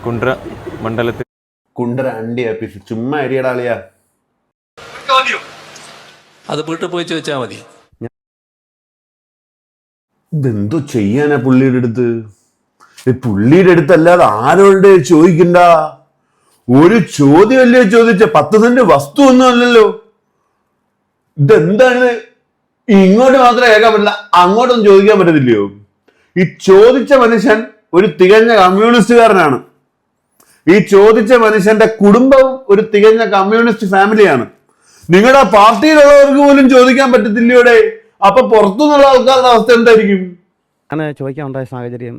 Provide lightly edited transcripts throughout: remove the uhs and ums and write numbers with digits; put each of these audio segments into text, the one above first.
കുണ്ട്ര മണ്ഡലത്തിൽ കുണ്ട്ര അണ്ടി ആപ്പീസ് ചുമ്മാ അരിയടാളിയാ. അത് വീട്ടിൽ പോയി ചോദിച്ചാൽ മതി. ഇതെന്തോ ചെയ്യാനാ പുള്ളിയുടെ അടുത്ത്? പുള്ളിയുടെ അടുത്തല്ലാതെ ആരോടെ ചോദിക്കണ്ട. ഒരു ചോദ്യമല്ലേ ചോദിച്ച? 10 സെന്റ് വസ്തു ഒന്നും അല്ലല്ലോ. ഇതെന്താണ്? ഇങ്ങോട്ട് മാത്രം കേൾക്കാൻ പറ്റില്ല, അങ്ങോട്ടൊന്നും ചോദിക്കാൻ പറ്റത്തില്ലയോ? ഈ ചോദിച്ച മനുഷ്യൻ ഒരു തികഞ്ഞ കമ്മ്യൂണിസ്റ്റുകാരനാണ്. ഈ ചോദിച്ച മനുഷ്യന്റെ കുടുംബവും ഒരു തികഞ്ഞ കമ്മ്യൂണിസ്റ്റ് ഫാമിലിയാണ്. നിങ്ങളുടെ പാർട്ടിയിലുള്ളവർക്ക് പോലും ചോദിക്കാൻ പറ്റത്തില്ലയോടെ? അപ്പൊ പുറത്തുനിന്നുള്ള ആൾക്കാരുടെ അവസ്ഥ എന്തായിരിക്കും? അങ്ങനെ ചോദിക്കാൻ ഉണ്ടായ സാഹചര്യം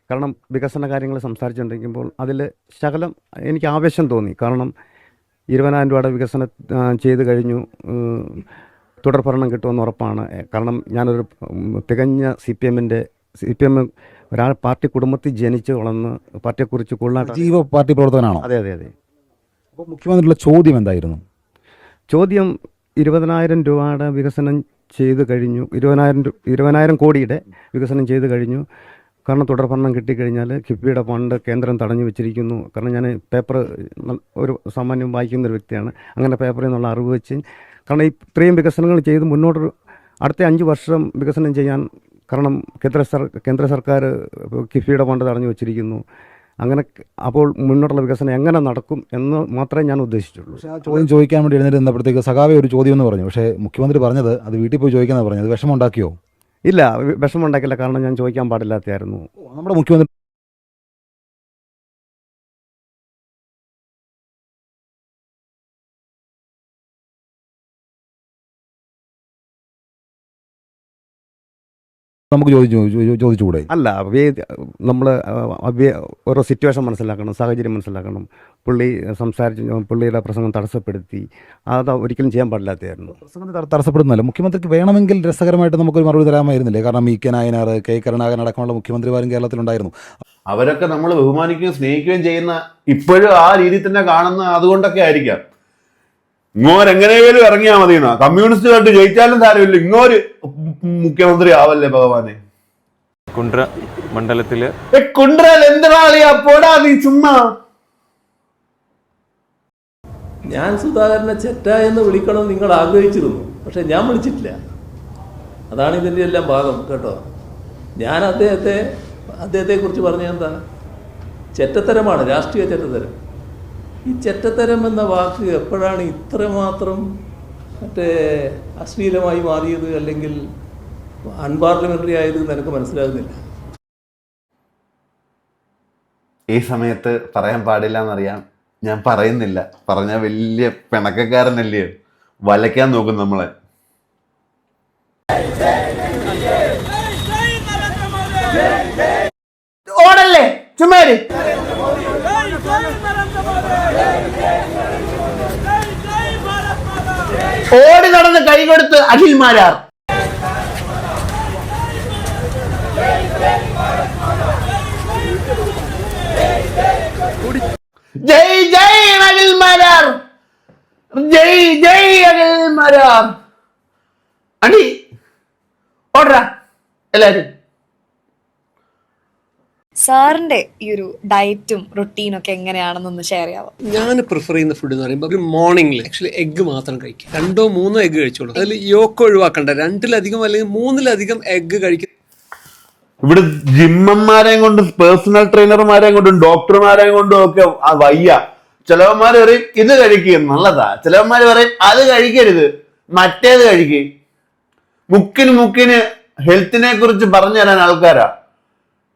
കാരണം വികസന കാര്യങ്ങൾ സംസാരിച്ചുകൊണ്ടിരിക്കുമ്പോൾ അതിൽ ശകലം എനിക്ക് ആവേശം തോന്നി. കാരണം 20,000 രൂപയുടെ വികസനം ചെയ്ത് കഴിഞ്ഞു, തുടർ ഭരണം കിട്ടുമെന്ന് ഉറപ്പാണ്. കാരണം ഞാനൊരു തികഞ്ഞ CPM ഒരാൾ പാർട്ടി കുടുംബത്തിൽ ജനിച്ച് വളർന്ന് പാർട്ടിയെക്കുറിച്ച് കൂടുതലായിട്ട് ജീവ പാർട്ടി പ്രവർത്തകനാണോ? അതെ അതെ അതെ. അപ്പോൾ മുഖ്യമന്ത്രിയുടെ ചോദ്യം എന്തായിരുന്നു? ചോദ്യം 20,000 രൂപയുടെ വികസനം ചെയ്ത് കഴിഞ്ഞു, 20,000 കോടിയുടെ വികസനം ചെയ്ത് കഴിഞ്ഞു. കാരണം തുടർ ഭരണം കിട്ടിക്കഴിഞ്ഞാൽ കിഫ്ബിയുടെ ഫണ്ട് കേന്ദ്രം തടഞ്ഞു വെച്ചിരിക്കുന്നു. കാരണം ഞാൻ പേപ്പർ ഒരു സാമാന്യം വായിക്കുന്ന ഒരു വ്യക്തിയാണ്. അങ്ങനെ പേപ്പറിൽ നിന്നുള്ള അറിവ് വെച്ച് കാരണം ഇത്രയും വികസനങ്ങൾ ചെയ്ത് മുന്നോട്ട് അടുത്ത 5 വർഷം വികസനം ചെയ്യാൻ കാരണം കേന്ദ്ര സർക്കാർ കിഫ്ബിയുടെ ഫണ്ട് തടഞ്ഞു വെച്ചിരിക്കുന്നു. അങ്ങനെ അപ്പോൾ മുന്നോട്ടുള്ള വികസനം എങ്ങനെ നടക്കും എന്ന് മാത്രമേ ഞാൻ ഉദ്ദേശിച്ചുള്ളൂ. പക്ഷേ ആ ചോദ്യം ചോദിക്കാൻ വേണ്ടി എഴുന്നേറ്റ് നിന്നപ്പോഴത്തേക്ക് സഖാവെ ഒരു ചോദ്യം എന്ന് പറഞ്ഞു. പക്ഷേ മുഖ്യമന്ത്രി പറഞ്ഞത് അത് വീട്ടിൽ പോയി ചോദിക്കാനാണ് പറഞ്ഞത്. വിഷമം ഉണ്ടാക്കിയോ? ഇല്ല, വിഷമം ഉണ്ടാക്കില്ല. കാരണം ഞാൻ ചോദിക്കാൻ പാടില്ലാത്തതായിരുന്നു. നമ്മുടെ മുഖ്യമന്ത്രി നമുക്ക് ചോദിച്ചുകൂടെ? അല്ല, നമ്മൾ ഓരോ സിറ്റുവേഷൻ മനസ്സിലാക്കണം, സാഹചര്യം മനസ്സിലാക്കണം. പുള്ളി പുള്ളിയുടെ പ്രസംഗം തടസ്സപ്പെടുത്തി, അത് ഒരിക്കലും ചെയ്യാൻ പാടില്ലാത്തതായിരുന്നു. പ്രസംഗം തടസ്സപ്പെടുന്നതല്ല, മുഖ്യമന്ത്രിക്ക് വേണമെങ്കിൽ രസകരമായിട്ട് നമുക്കൊരു മറുപടി തരാമായിരുന്നില്ലേ? കാരണം E K Nayanar, K Karunakaran അടക്കമുള്ള മുഖ്യമന്ത്രിമാരും കേരളത്തിലുണ്ടായിരുന്നു. അവരൊക്കെ നമ്മൾ ബഹുമാനിക്കുകയും സ്നേഹിക്കുകയും ചെയ്യുന്ന, ഇപ്പോഴും ആ രീതിയിൽ തന്നെ കാണുന്ന അതുകൊണ്ടൊക്കെ ആയിരിക്കാം. ഇങ്ങോരെങ്ങനെയും ഇറങ്ങിയാൽ മതി എന്നാ. കമ്മ്യൂണിസ്റ്റുകാർക്ക് ജയിച്ചാലും സാരമില്ല, ഇങ്ങോര് മുഖ്യമന്ത്രി ആവല്ലേ ഭഗവാനെ. കുണ്ട്ര മണ്ഡലത്തില് കുണ്ട്രയിൽ എന്തിനാളിയാ പോടാ നീ ചുമ്മാ. ഞാൻ സുധാകരനെ ചെറ്റ എന്ന് വിളിക്കണം നിങ്ങൾ ആഗ്രഹിച്ചിരുന്നു, പക്ഷെ ഞാൻ വിളിച്ചിട്ടില്ല. അതാണ് ഇതിൻ്റെ എല്ലാം ഭാഗം കേട്ടോ. ഞാൻ അദ്ദേഹത്തെക്കുറിച്ച് പറഞ്ഞ എന്താ? ചെറ്റത്തരമാണ്, രാഷ്ട്രീയ ചെറ്റത്തരം. ഈ ചെറ്റത്തരം എന്ന വാക്ക് എപ്പോഴാണ് ഇത്രമാത്രം അശ്ലീലമായി മാറിയത്, അല്ലെങ്കിൽ അൺപാർലമെന്ററി ആയത് എനിക്ക് മനസ്സിലാകുന്നില്ല. ഈ സമയത്ത് പറയാൻ പാടില്ല എന്നറിയാം, ഞാൻ പറയുന്നില്ല. പറഞ്ഞ വലിയ പിണക്കക്കാരനല്ലേ, വലയ്ക്കാൻ നോക്കും നമ്മളെ. ഓടല്ലേ ചുമ്മാരി. ഓടി നടന്ന് കൈകൊടുത്ത് അഖിൽമാരാർ. ജയ് ജയ് അഖിൽമാരാർ, ജയ് ജയ് അഖിൽമാരാർ. അടി ഓടറാ എല്ലാരും. സാറിന്റെ ഈ ഒരു ഡയറ്റും റൊട്ടീനും ഒക്കെ എങ്ങനെയാണെന്നൊന്ന് ഷെയർ ചെയ്യാമോ? ഞാൻ പ്രിഫർ ചെയ്യുന്ന ഫുഡ് എന്ന് പറയുമ്പോൾ ഒരു മോർണിംഗിൽ ആക്ച്വലി എഗ്ഗ് മാത്രം കഴിക്കും. 2 or 3 എഗ്ഗ് കഴിച്ചോളൂ. അതിൽ യോക്ക് ഒഴിവാക്കണ്ട. 2-ലധികം അല്ലെങ്കിൽ 3-ലധികം എഗ്ഗ് കഴിക്കും. ഇവിടെ ജിമ്മന്മാരെയും കൊണ്ട്, പേഴ്സണൽ ട്രെയിനർമാരെയും കൊണ്ടും ഡോക്ടർമാരെയും കൊണ്ടും ഒക്കെ വയ്യ. ചിലവന്മാര് പറയും ഇത് കഴിക്കുക നല്ലതാ, ചിലവന്മാര് പറയും അത് കഴിക്കരുത്, മറ്റേത് കഴിക്കുക. മുക്കിന് ഹെൽത്തിനെ കുറിച്ച് പറഞ്ഞു തരാൻ ആൾക്കാരാ.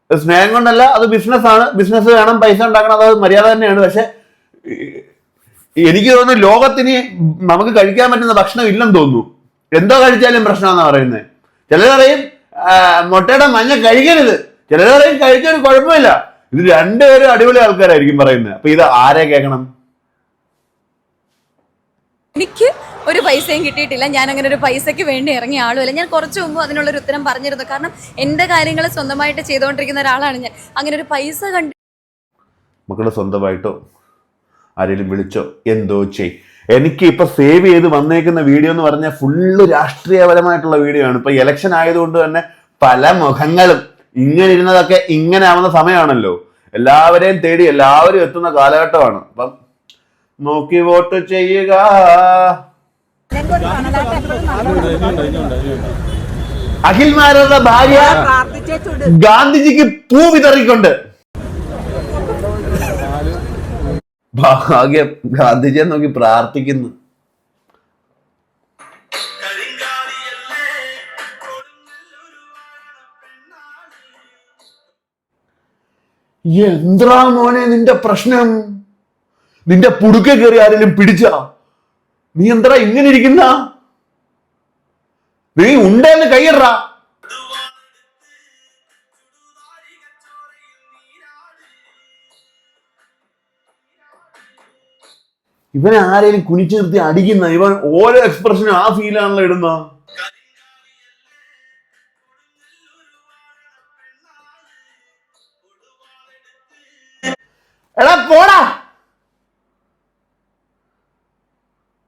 സ്നേഹം കൊണ്ടല്ല, അത് ബിസിനസ്സാണ്. ബിസിനസ് വേണം, പൈസ ഉണ്ടാക്കണം, അത് മര്യാദ തന്നെയാണ്. പക്ഷെ എനിക്ക് തോന്നുന്നു ലോകത്തിന് നമുക്ക് കഴിക്കാൻ പറ്റുന്ന ഭക്ഷണം ഇല്ലെന്ന് തോന്നുന്നു. എന്തോ കഴിച്ചാലും പ്രശ്നമാണെന്നാ പറയുന്നത്. ചിലർ പറയും മുട്ടയുടെ മഞ്ഞ കഴിക്കരുത്, ചിലർ പറയും കഴിക്കാൻ കുഴപ്പമില്ല. ഇത് രണ്ടുപേരും അടിപൊളി ആൾക്കാരായിരിക്കും പറയുന്നത്. അപ്പൊ ഇത് ആരെ കേൾക്കണം? എനിക്ക് ഒരു പൈസയും കിട്ടിയിട്ടില്ല. ഞാൻ അങ്ങനെ ഒരു പൈസയ്ക്ക് വേണ്ടി ഇറങ്ങിയ ആളുമല്ല. ഞാൻ കുറച്ച് മുമ്പ് അതിനുള്ളൊരു ഉത്തരം പറഞ്ഞിരുന്നു. കാരണം എൻ്റെ കാര്യങ്ങൾ സ്വന്തമായിട്ട് ചെയ്തുകൊണ്ടിരിക്കുന്ന ഒരാളാണ് ഞാൻ. അങ്ങനെ ഒരു പൈസ മക്കള് സ്വന്തമായിട്ടോ ആരെങ്കിലും വിളിച്ചോ എന്തോ ചെയ്. എനിക്ക് ഇപ്പൊ സേവ് ചെയ്ത് വന്നേക്കുന്ന വീഡിയോ എന്ന് പറഞ്ഞാൽ ഫുള്ള് രാഷ്ട്രീയപരമായിട്ടുള്ള വീഡിയോ ആണ്. ഇപ്പൊ ഇലക്ഷൻ ആയതുകൊണ്ട് തന്നെ പല മുഖങ്ങളും ഇങ്ങനെ ഇരുന്നതൊക്കെ ഇങ്ങനെ ആവുന്ന സമയമാണല്ലോ. എല്ലാവരെയും തേടി എല്ലാവരും എത്തുന്ന കാലഘട്ടമാണ്. അപ്പം നോക്കി വോട്ട് ചെയ്യുക. അഖിൽമാരുടെ ഭാര്യ ഗാന്ധിജിക്ക് പൂ വിതറിക്കൊണ്ട്. ഭാഗ്യം, ഗാന്ധിജിയെ നോക്കി പ്രാർത്ഥിക്കുന്നു. എന്താ മോനെ നിന്റെ പ്രശ്നം? നിന്റെ പുടുക്കെ കയറി ആരെങ്കിലും പിടിച്ച? നീ എന്താ ഇങ്ങനെ ഇരിക്കുന്ന? നീ ഉണ്ടെന്ന് കയ്യറാ. ഇവനെ ആരെയും കുനിച്ചു നിർത്തി അടിക്കുന്ന ഇവൻ ഓരോ എക്സ്പ്രഷനും ആ ഫീലാണല്ലോ ഇടുന്ന. എടാ പോടാ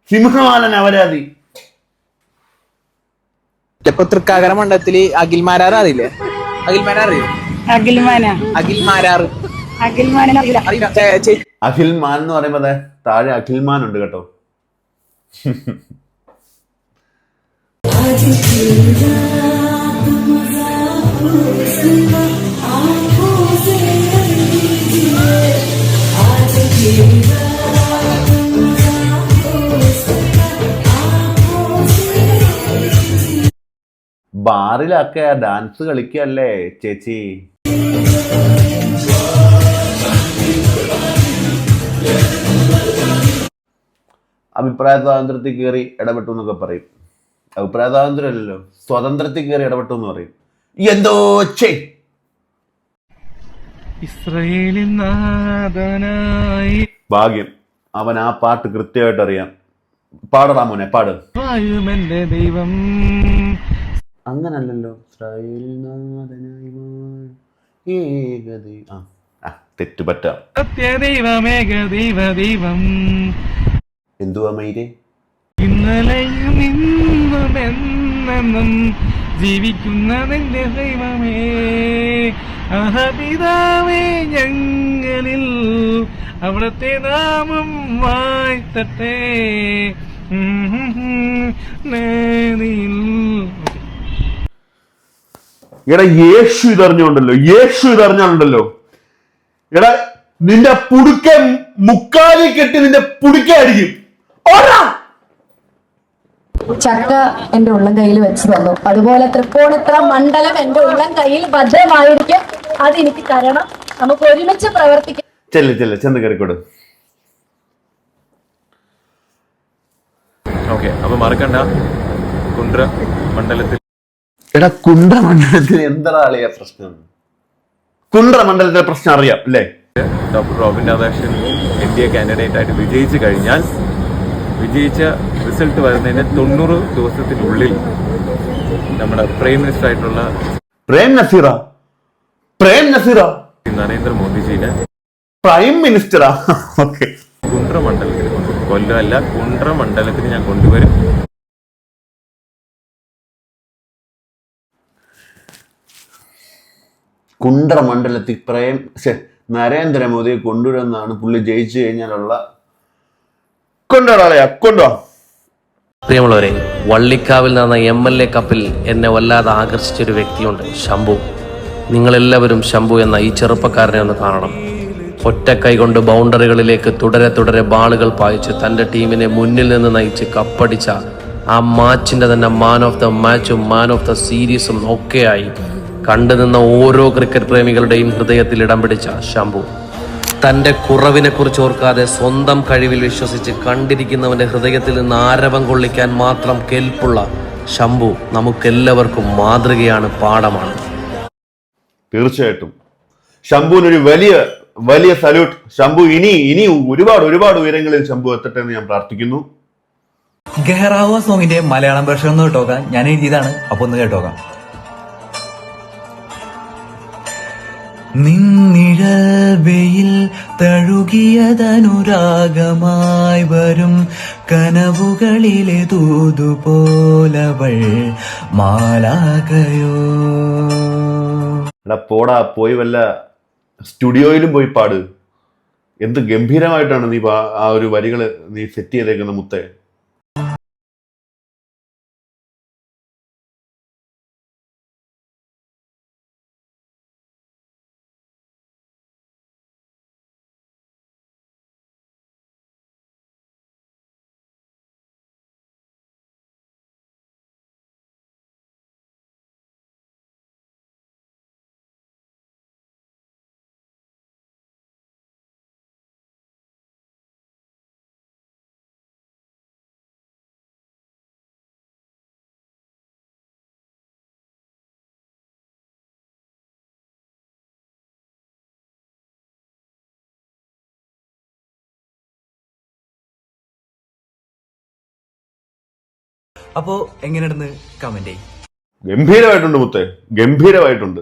സിംഹവാലൻ അപരാധി. ഇപ്പൊ തൃക്കാക്കര മണ്ഡലത്തില് അഖിൽമാരാർ അറിയില്ലേ? അഖിൽമാൻ എന്ന് പറയുമ്പോ അതെ താഴെ അഖിൽമാൻ ഉണ്ട് കേട്ടോ. ബാറിലൊക്കെ ഡാൻസ് കളിക്കല്ലേ ചേച്ചി? അഭിപ്രായ സ്വാതന്ത്ര്യത്തിൽ കയറി ഇടപെട്ടു എന്നൊക്കെ പറയും. അഭിപ്രായ സ്വാതന്ത്ര്യമല്ലല്ലോ, സ്വതന്ത്രത്തിൽ കയറി ഇടപെട്ടു എന്ന് പറയും. എന്തോ ഇസ്രായേലിൻ നാഥനായി. ഭാഗ്യം, അവൻ ആ പാട്ട് കൃത്യമായിട്ട് അറിയാം. പാടടാ മോനെ, പാട്. ദൈവം അങ്ങനല്ലല്ലോ. ഇസ്രായേലിൻ നാഥനായി തെറ്റുപറ്റാം. എന്തുവാ മൈരേ? ഇന്നലെയും ഇന്നുമെന്നും ജീവിക്കുന്നതിന്റെ ദൈവമേ, അഹപിതാവേ ഞങ്ങളിൽ അവിടത്തെ നാമം വാഴ്ത്തട്ടെ. എടാ യേശു ഇതറിഞ്ഞുണ്ടല്ലോ. എടാ നിന്റെ പുടുക്ക മുക്കാലി കെട്ടി നിന്റെ പുടുക്ക അടിക്കും. ചക്ക എന്റെ ഉള്ളം കയ്യിൽ വെച്ച് തന്നു. അതുപോലെ തൃപ്പൂണിത്തുറ മണ്ഡലം എന്റെ ഉള്ളം കയ്യിൽ ഭദ്രമായിരിക്കും. അത് എനിക്ക് തരണം. നമുക്ക് ഒരുമിച്ച് പ്രവർത്തിക്കാം. ചെന്ന് കയറിക്കോട്. ഓക്കെ, അപ്പൊ മറക്കണ്ട, കുണ്ട്ര മണ്ഡലത്തിൽ. എടാ കുണ്ട്ര മണ്ഡലത്തിൽ എന്താ ആളിയാ പ്രശ്നം? കുണ്ട്ര മണ്ഡലത്തിലെ പ്രശ്നം അറിയാം അല്ലേ? Doctor Robin Radhakrishnan NDA candidate ആയിട്ട് വിജയിച്ചു കഴിഞ്ഞാൽ വിജയിച്ച റിസൾട്ട് വരുന്നതിന് 90 ദിവസത്തിനുള്ളിൽ നമ്മുടെ പ്രൈം മിനിസ്റ്റർ ആയിട്ടുള്ള പ്രേം നസീറ നരേന്ദ്രമോദിജിനെ പ്രൈം മിനിസ്റ്ററാ. ഓക്കെ, കുണ്ട്ര മണ്ഡലത്തിൽ കൊണ്ടുവരും. കൊല്ലമല്ല, കുണ്ട്ര മണ്ഡലത്തിൽ ഞാൻ കൊണ്ടുവരും. കുണ്ട്ര മണ്ഡലത്തിൽ നരേന്ദ്രമോദിയെ കൊണ്ടുവരുന്നതാണ് പുള്ളി ജയിച്ചു കഴിഞ്ഞാലുള്ള. കൊണ്ടുവാ. പ്രിയമുള്ളവരെ, വള്ളിക്കാവിൽ നടന്ന MLA കപ്പിൽ എന്നെ വല്ലാതെ ആകർഷിച്ചൊരു വ്യക്തിയുണ്ട്, ശംഭു. നിങ്ങളെല്ലാവരും ശംഭു എന്ന ഈ ചെറുപ്പക്കാരനെ ഒന്ന് കാണണം. ഒറ്റ കൈ കൊണ്ട് ബൗണ്ടറികളിലേക്ക് തുടരെ ബാളുകൾ പായിച്ച് തൻ്റെ ടീമിനെ മുന്നിൽ നിന്ന് നയിച്ച് കപ്പടിച്ച ആ മാച്ചിൻ്റെ തന്നെ മാൻ ഓഫ് ദ മാച്ചും മാൻ ഓഫ് ദ സീരീസും ഒക്കെയായി കണ്ടുനിന്ന ഓരോ ക്രിക്കറ്റ് പ്രേമികളുടെയും ഹൃദയത്തിൽ ഇടം പിടിച്ച ശംഭു. തൻ്റെ കുറവിനെ കുറിച്ച് ഓർക്കാതെ സ്വന്തം കഴിവിൽ വിശ്വസിച്ച് കണ്ടിരിക്കുന്നവൻ്റെ ഹൃദയത്തിൽ നിന്ന് ആരവം കൊള്ളിക്കാൻ മാത്രം കെൽപ്പുള്ള ശംഭു നമുക്കെല്ലാവർക്കും മാതൃകയാണ്, പാഠമാണ്. തീർച്ചയായിട്ടും ശംഭുവിനൊരു വലിയ സല്യൂട്ട്. ശംഭു ഇനി ഒരുപാട് ഉയരങ്ങളിൽ ശംഭു എത്തട്ടെ എന്ന് ഞാൻ പ്രാർത്ഥിക്കുന്നു. ഗഹറാവ സോങ്ങിന്റെ മലയാളം വേർഷൻ ഒന്ന് കേട്ടോക്കാം. ഞാൻ എഴുതിയതാണ്, അപ്പൊ ഒന്ന് കേട്ടോക്കാം. നിന്നിഴൽ തഴുകിയതനുരാഗമായി വരും കനവുകളിലെ തൂതുപോലവൾ മാലാകയോ. പോടാ, പോയി വല്ല സ്റ്റുഡിയോയിലും പോയി പാട്. എന്ത് ഗംഭീരമായിട്ടാണ് നീ ആ ഒരു വരികൾ നീ സെറ്റ് ചെയ്തേക്കുന്ന മുത്തേ. അപ്പോ എങ്ങനെയുണ്ടെന്ന് കമന്റ് ചെയ്യും. ഗംഭീരമായിട്ടുണ്ട് മുത്തേ, ഗംഭീരമായിട്ടുണ്ട്.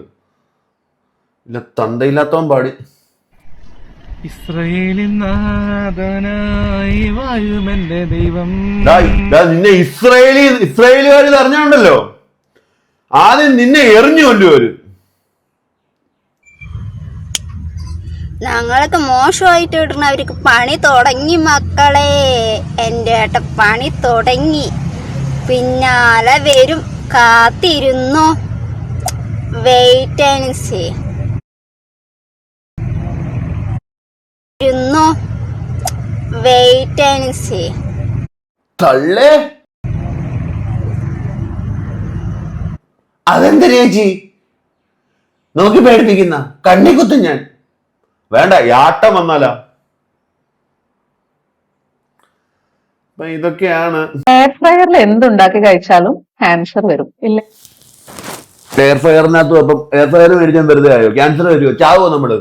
ഇല്ല തന്തയില്ലാത്തവൻ പാടി. നിന്നെ ഇസ്രായേലുകാർ അറിഞ്ഞുണ്ടല്ലോ, ആദ്യം നിന്നെ എറിഞ്ഞു കൊല്ലുവര്. ഞങ്ങളൊക്കെ മോശമായിട്ട് വിടണ അവർക്ക് പണി തുടങ്ങി മക്കളെ. എൻ്റെ ഏട്ട പണി തുടങ്ങി, പിന്നാലെ വരും, കാത്തിരുന്നു. Wait and see. Wait and see. തള്ളേ അതെന്താ ചേച്ചി നോക്കി പേടിപ്പിക്കുന്ന? കണ്ണിക്കുത്തും ഞാൻ. വേണ്ട, യാട്ടം വന്നാലാ. അപ്പൊ ഇതൊക്കെയാണ്. എയർ ഫ്രയറിൽ എന്തുണ്ടാക്കി കഴിച്ചാലും ക്യാൻസർ വരും ഇല്ല? എയർ ഫ്രയറിനകത്ത് അപ്പം എയർ ഫ്രയർ മേടിച്ചാൽ വെറുതെ ആയോ? ക്യാൻസർ വരുമോ? ചാവോ നമ്മള്?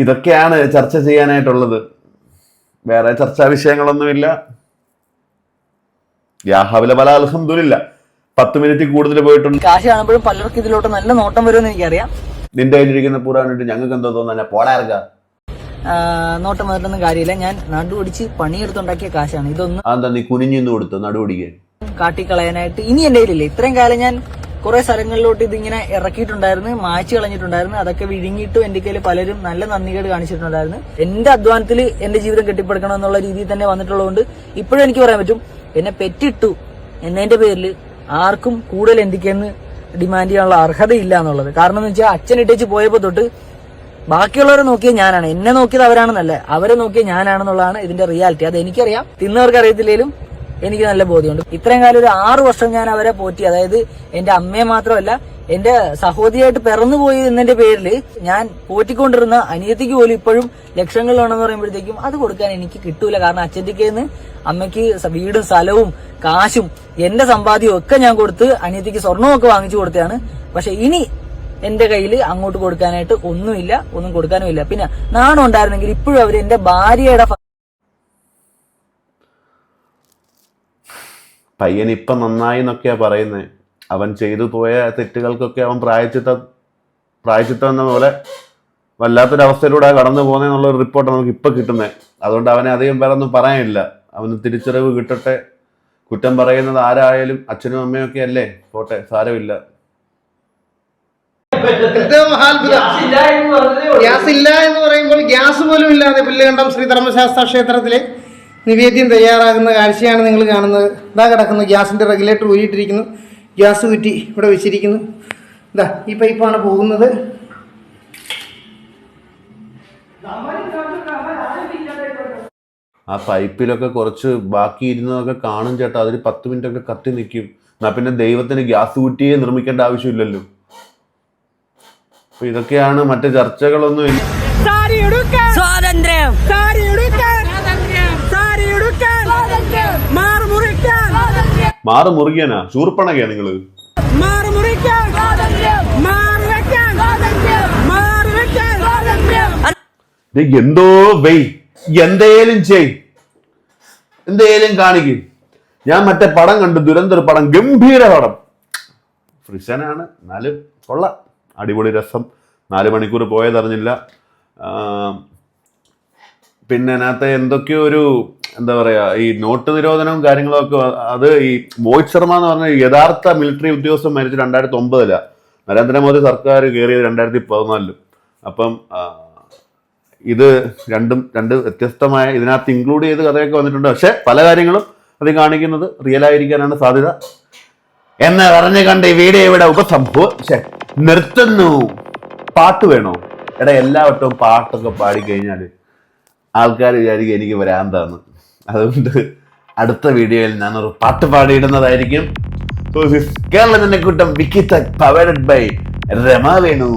ഇതൊക്കെയാണ് ചർച്ച ചെയ്യാനായിട്ടുള്ളത്. വേറെ ചർച്ചാ വിഷയങ്ങളൊന്നുമില്ല. യാഹവിലെ പല അൽഹംദുലില്ലാ 10 മിനിറ്റ് കൂടുതൽ പോയിട്ടുണ്ട്. കാശ് കാണുമ്പോഴും പലർക്കും ഇതിലോട്ട് നല്ല നോട്ടം വരുമെന്ന് എനിക്കറിയാം. നിന്റെ കയ്യിലിരിക്കുന്ന പൂരാനിട്ട് ഞങ്ങൾക്ക് എന്തോ തോന്നാ പോടാർക്ക നോട്ടം വരലൊന്നും കാര്യമില്ല. ഞാൻ നടുപിടിച്ച് പണിയെടുത്തുണ്ടാക്കിയ കാശാണ് ഇതൊന്നും. അതെന്താ നീ കുനിഞ്ഞു കൊടുത്തു നടുപിടിക്കാൻ? കാട്ടിക്കളയാനായിട്ട് ഇനി എന്റെ കയ്യിലില്ലേ. ഇത്രയും കാലം ഞാൻ കുറെ സ്ഥലങ്ങളിലോട്ട് ഇതിങ്ങനെ ഇറക്കിയിട്ടുണ്ടായിരുന്നു, മായ്ച്ചു കളഞ്ഞിട്ടുണ്ടായിരുന്നു. അതൊക്കെ വിഴുങ്ങിയിട്ടും എന്റെ കയ്യിൽ പലരും നല്ല നന്ദികേട് കാണിച്ചിട്ടുണ്ടായിരുന്നു. എന്റെ അധ്വാനത്തിൽ എന്റെ ജീവിതം കെട്ടിപ്പടുക്കണം എന്നുള്ള രീതിയിൽ തന്നെ വന്നിട്ടുള്ളതുകൊണ്ട് ഇപ്പോഴും എനിക്ക് പറയാൻ പറ്റും, എന്നെ പെറ്റിട്ടു എന്നതിന്റെ പേരിൽ ആർക്കും കൂടുതൽ എന്തിക്കെന്ന് ഡിമാൻഡ് ചെയ്യാനുള്ള അർഹതയില്ല എന്നുള്ളത്. കാരണം എന്ന് വെച്ചാൽ അച്ഛൻ ഇട്ടേച്ച് പോയപ്പോ തൊട്ട് ബാക്കിയുള്ളവരെ നോക്കിയ ഞാനാണ്, എന്നെ നോക്കിയത് അവരാണെന്നല്ല, അവരെ നോക്കിയ ഞാനാണെന്നുള്ളതാണ് ഇതിന്റെ റിയാലിറ്റി. അത് എനിക്കറിയാം, തിന്നവർക്ക് അറിയത്തില്ലേലും എനിക്ക് നല്ല ബോധ്യമുണ്ട്. ഇത്രയും കാലം ഒരു 6 വർഷം ഞാൻ അവരെ പോറ്റി. അതായത് എന്റെ അമ്മയെ മാത്രമല്ല, എന്റെ സഹോദരിയായിട്ട് പിറന്നുപോയി എന്നതിന്റെ പേരിൽ ഞാൻ പോറ്റിക്കൊണ്ടിരുന്ന അനിയത്തിക്ക് പോലും ഇപ്പോഴും ലക്ഷങ്ങളിലാണെന്ന് പറയുമ്പോഴത്തേക്കും അത് കൊടുക്കാൻ എനിക്ക് കിട്ടൂല. കാരണം അച്ഛൻ്റെ കയ്യിൽ നിന്ന് അമ്മയ്ക്ക് വീടും സ്ഥലവും കാശും എന്റെ സമ്പാദ്യവും ഒക്കെ ഞാൻ കൊടുത്ത് അനിയത്തിക്ക് സ്വർണമൊക്കെ വാങ്ങിച്ചു കൊടുത്തതാണ്. പക്ഷെ ഇനി എന്റെ കയ്യിൽ അങ്ങോട്ട് കൊടുക്കാനായിട്ട് ഒന്നുമില്ല, ഒന്നും കൊടുക്കാനുമില്ല. പിന്നെ നാണം ഉണ്ടായിരുന്നെങ്കിൽ ഇപ്പോഴും അവര് എന്റെ ഭാര്യയുടെ പയ്യൻ ഇപ്പൊ നന്നായി എന്നൊക്കെയാ പറയുന്നത്. അവൻ ചെയ്തു പോയ തെറ്റുകൾക്കൊക്കെ അവൻ പ്രായച്ചിത്തം എന്ന പോലെ വല്ലാത്തൊരവസ്ഥയിലൂടെ കടന്നു പോകുന്നതെന്നുള്ള ഒരു റിപ്പോർട്ട് നമുക്ക് ഇപ്പൊ കിട്ടുന്നത്. അതുകൊണ്ട് അവനെ അധികം വേറെ ഒന്നും പറയാനില്ല. അവന് തിരിച്ചറിവ് കിട്ടട്ടെ. കുറ്റം പറയുന്നത് ആരായാലും അച്ഛനും അമ്മയും ഒക്കെ അല്ലേ, പോട്ടെ, സാരമില്ല. ഗ്യാസ് ഇല്ല എന്ന് പറയുമ്പോൾ ഗ്യാസ് പോലും ഇല്ലാതെ പുല്ലുകണ്ടം ശ്രീ ധർമ്മശാസ്ത്ര ക്ഷേത്രത്തിലെ നിവേദ്യം തയ്യാറാകുന്ന കാഴ്ചയാണ് നിങ്ങൾ കാണുന്നത്. ഇതാ കിടക്കുന്നു, ഗ്യാസിന്റെ റെഗുലേറ്റർ ഊരിയിട്ടിരിക്കുന്നു, ഗ്യാസ് കുറ്റി ഇവിടെ വെച്ചിരിക്കുന്നു. ഇതാ ഈ പൈപ്പാണ് പോകുന്നത്. ആ പൈപ്പിലൊക്കെ കുറച്ച് ബാക്കി ഇരുന്നതൊക്കെ കാണും ചേട്ടാ. അതിൽ 10 മിനിറ്റ് ഒക്കെ കത്തി നിൽക്കും. എന്നാ പിന്നെ ദൈവത്തിന് ഗ്യാസ് കുറ്റിയെ നിർമ്മിക്കേണ്ട ആവശ്യമില്ലല്ലോ. അപ്പൊ ഇതൊക്കെയാണ്, മറ്റു ചർച്ചകളൊന്നും ഇല്ല. മാറ് മുറിക്കാനാ? ശൂർപ്പണകയാ നിങ്ങള്? എന്തോ വെയ്, എന്തേലും ചെയ്, എന്തേലും കാണിക്കും. ഞാൻ മറ്റേ പടം കണ്ടു, ദുരന്തർ പടം, ഗംഭീര പടം. ഫ്രിഷനാണ്, എന്നാലും കൊള്ളാം, അടിപൊളി രസം. 4 മണിക്കൂർ പോയതറിഞ്ഞില്ല. പിന്നെ അതിനകത്ത് എന്തൊക്കെയോ ഒരു എന്താ പറയാ, ഈ നോട്ട് നിരോധനവും കാര്യങ്ങളും ഒക്കെ, അത് ഈ മോഹിത് ശർമ്മ എന്ന് പറഞ്ഞ യഥാർത്ഥ മിലിറ്ററി ഉദ്യോഗസ്ഥൻ മരിച്ചു 2009. നരേന്ദ്രമോദി സർക്കാർ കയറിയത് 2014. അപ്പം ഇത് രണ്ട് വ്യത്യസ്തമായ ഇതിനകത്ത് ഇൻക്ലൂഡ് ചെയ്ത് കഥയൊക്കെ വന്നിട്ടുണ്ട്. പക്ഷെ പല കാര്യങ്ങളും അത് കാണിക്കുന്നത് റിയൽ ആയിരിക്കാനാണ് സാധ്യത എന്ന് പറഞ്ഞു കണ്ട് ഈ വീഡിയോ ഇവിടെ നിർത്തുന്നു. പാട്ട് വേണോ? എടാ, എല്ലാ വട്ടവും പാട്ടൊക്കെ പാടിക്കഴിഞ്ഞാൽ ആൾക്കാർ വിചാരിക്കും എനിക്ക് വരാന്താന്ന്. അതുകൊണ്ട് അടുത്ത വീഡിയോയിൽ ഞാനൊരു പാട്ട് പാടിയിടുന്നതായിരിക്കും. കേരളത്തിന്റെ കൂട്ടം വിക്കിത്ത പവേർഡ് ബൈ രമ വേണു.